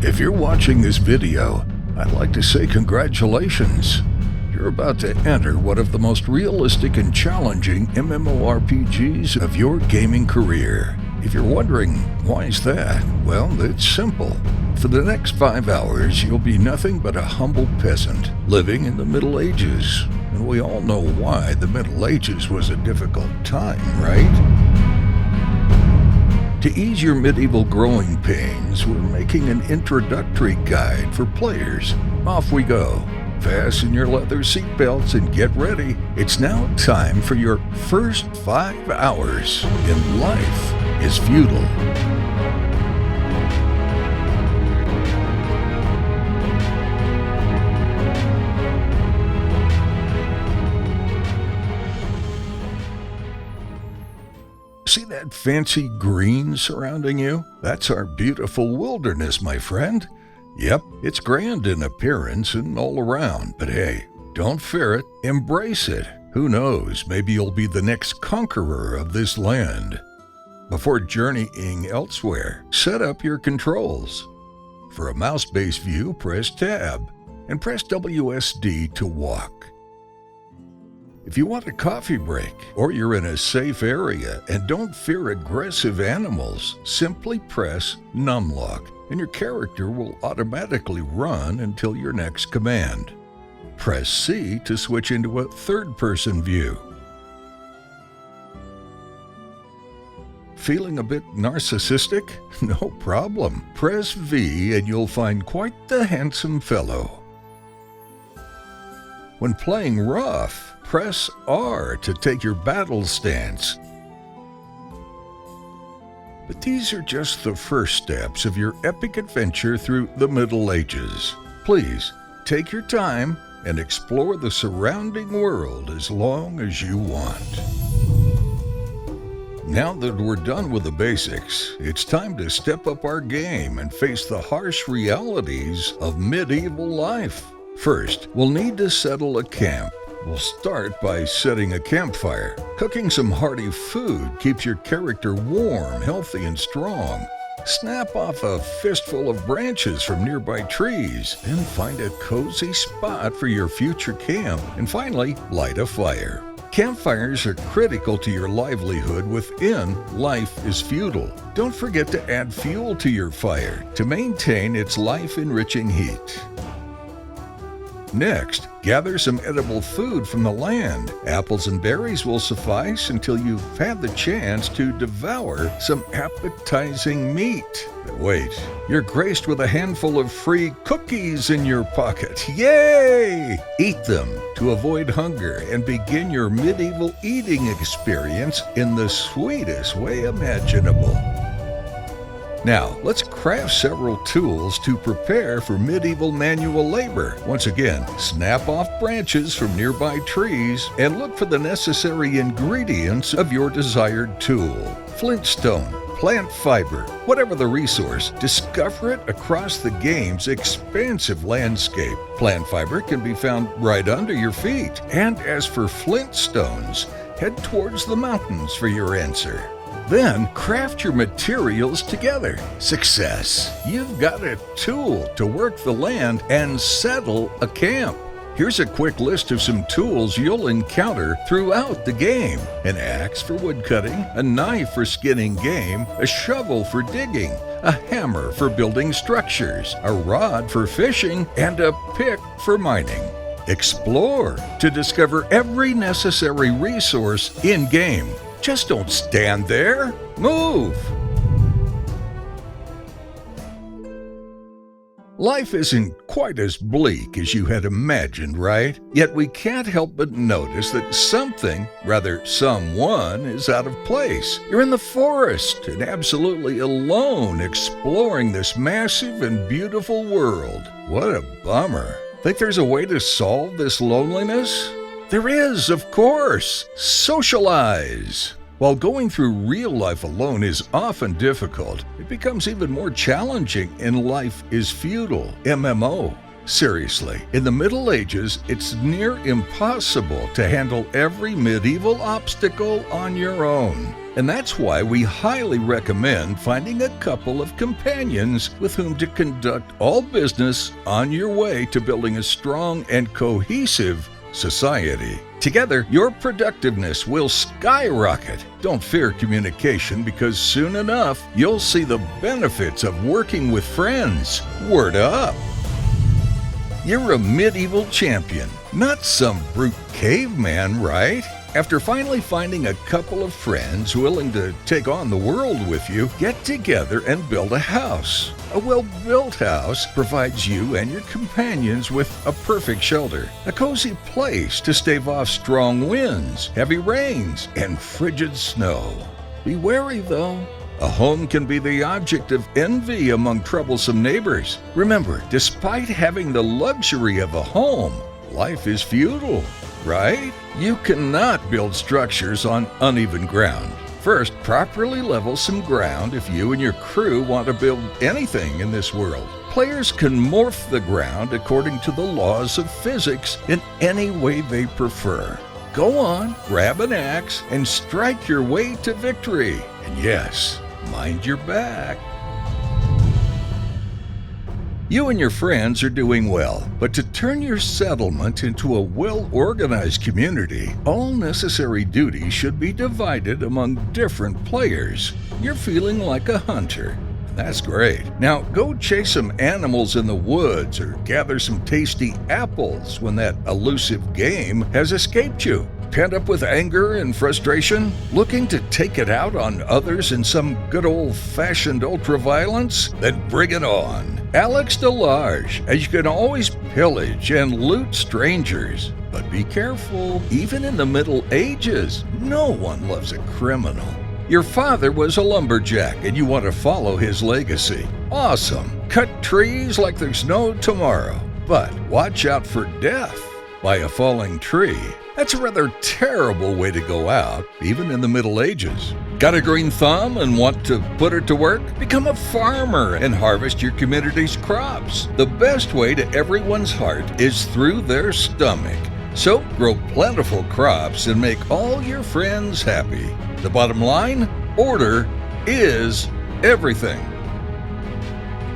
If you're watching this video, I'd like to say congratulations. You're about to enter one of the most realistic and challenging MMORPGs of your gaming career. If you're wondering, why is that? Well, it's simple. For the next 5 hours, you'll be nothing but a humble peasant, living in the Middle Ages. And we all know why the Middle Ages was a difficult time, right? To ease your medieval growing pains, we're making an introductory guide for players. Off we go. Fasten your leather seatbelts and get ready. It's now time for your first 5 hours in Life is Feudal. See that fancy green surrounding you? That's our beautiful wilderness, my friend. Yep, it's grand in appearance and all around, but hey, don't fear it, embrace it. Who knows, maybe you'll be the next conqueror of this land. Before journeying elsewhere, set up your controls. For a mouse-based view, press Tab, and press WSD to walk. If you want a coffee break, or you're in a safe area and don't fear aggressive animals, simply press Numlock, and your character will automatically run until your next command. Press C to switch into a third-person view. Feeling a bit narcissistic? No problem. Press V and you'll find quite the handsome fellow. When playing rough, press R to take your battle stance. But these are just the first steps of your epic adventure through the Middle Ages. Please, take your time and explore the surrounding world as long as you want. Now that we're done with the basics, it's time to step up our game and face the harsh realities of medieval life. First, we'll need to settle a camp. We'll start by setting a campfire. Cooking some hearty food keeps your character warm, healthy, and strong. Snap off a fistful of branches from nearby trees, then find a cozy spot for your future camp. And finally, light a fire. Campfires are critical to your livelihood within Life is Feudal. Don't forget to add fuel to your fire to maintain its life-enriching heat. Next, gather some edible food from the land. Apples and berries will suffice until you've had the chance to devour some appetizing meat. But wait, you're graced with a handful of free cookies in your pocket. Yay! Eat them to avoid hunger and begin your medieval eating experience in the sweetest way imaginable. Now, let's craft several tools to prepare for medieval manual labor. Once again, snap off branches from nearby trees and look for the necessary ingredients of your desired tool. Flintstone, plant fiber, whatever the resource, discover it across the game's expansive landscape. Plant fiber can be found right under your feet. And as for flintstones, head towards the mountains for your answer. Then, craft your materials together. Success! You've got a tool to work the land and settle a camp. Here's a quick list of some tools you'll encounter throughout the game. An axe for woodcutting, a knife for skinning game, a shovel for digging, a hammer for building structures, a rod for fishing, and a pick for mining. Explore to discover every necessary resource in-game. Just don't stand there. Move! Life isn't quite as bleak as you had imagined, right? Yet we can't help but notice that someone is out of place. You're in the forest and absolutely alone exploring this massive and beautiful world. What a bummer. Think there's a way to solve this loneliness? There is, of course. Socialize. While going through real life alone is often difficult, it becomes even more challenging in Life is Feudal, MMO. Seriously, in the Middle Ages, it's near impossible to handle every medieval obstacle on your own. And that's why we highly recommend finding a couple of companions with whom to conduct all business on your way to building a strong and cohesive society. Together, your productiveness will skyrocket. Don't fear communication, because soon enough, you'll see the benefits of working with friends. Word up! You're a medieval champion, not some brute caveman, right? After finally finding a couple of friends willing to take on the world with you, get together and build a house. A well-built house provides you and your companions with a perfect shelter, a cozy place to stave off strong winds, heavy rains, and frigid snow. Be wary, though. A home can be the object of envy among troublesome neighbors. Remember, despite having the luxury of a home, life is feudal, right? You cannot build structures on uneven ground. First, properly level some ground if you and your crew want to build anything in this world. Players can morph the ground according to the laws of physics in any way they prefer. Go on, grab an axe, and strike your way to victory. And yes, mind your back. You and your friends are doing well, but to turn your settlement into a well-organized community, all necessary duties should be divided among different players. You're feeling like a hunter. That's great. Now go chase some animals in the woods or gather some tasty apples when that elusive game has escaped you. Pent up with anger and frustration? Looking to take it out on others in some good old-fashioned ultraviolence? Then bring it on. Alex DeLarge, as you can always pillage and loot strangers. But be careful, even in the Middle Ages, no one loves a criminal. Your father was a lumberjack and you want to follow his legacy. Awesome. Cut trees like there's no tomorrow. But watch out for death by a falling tree. That's a rather terrible way to go out, even in the Middle Ages. Got a green thumb and want to put it to work? Become a farmer and harvest your community's crops. The best way to everyone's heart is through their stomach. So grow plentiful crops and make all your friends happy. The bottom line? Order is everything.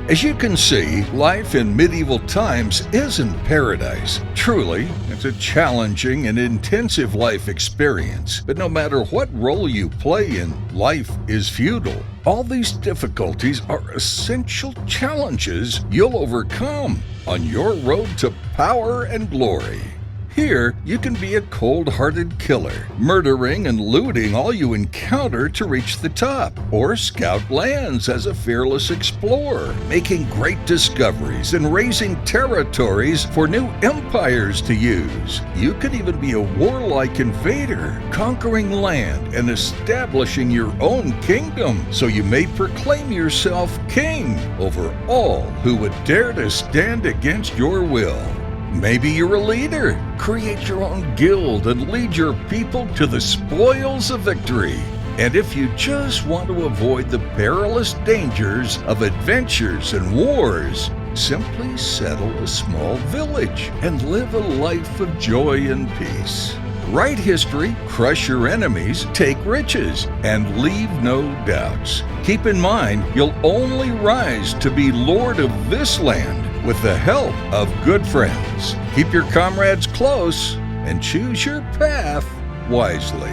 As you can see, life in medieval times isn't paradise. Truly, it's a challenging and intensive life experience. But no matter what role you play in, life is feudal. All these difficulties are essential challenges you'll overcome on your road to power and glory. Here, you can be a cold-hearted killer, murdering and looting all you encounter to reach the top, or scout lands as a fearless explorer, making great discoveries and raising territories for new empires to use. You could even be a warlike invader, conquering land and establishing your own kingdom, so you may proclaim yourself king over all who would dare to stand against your will. Maybe you're a leader. Create your own guild and lead your people to the spoils of victory. And if you just want to avoid the perilous dangers of adventures and wars, simply settle a small village and live a life of joy and peace. Write history, crush your enemies, take riches, and leave no doubts. Keep in mind, you'll only rise to be lord of this land with the help of good friends. Keep your comrades close and choose your path wisely.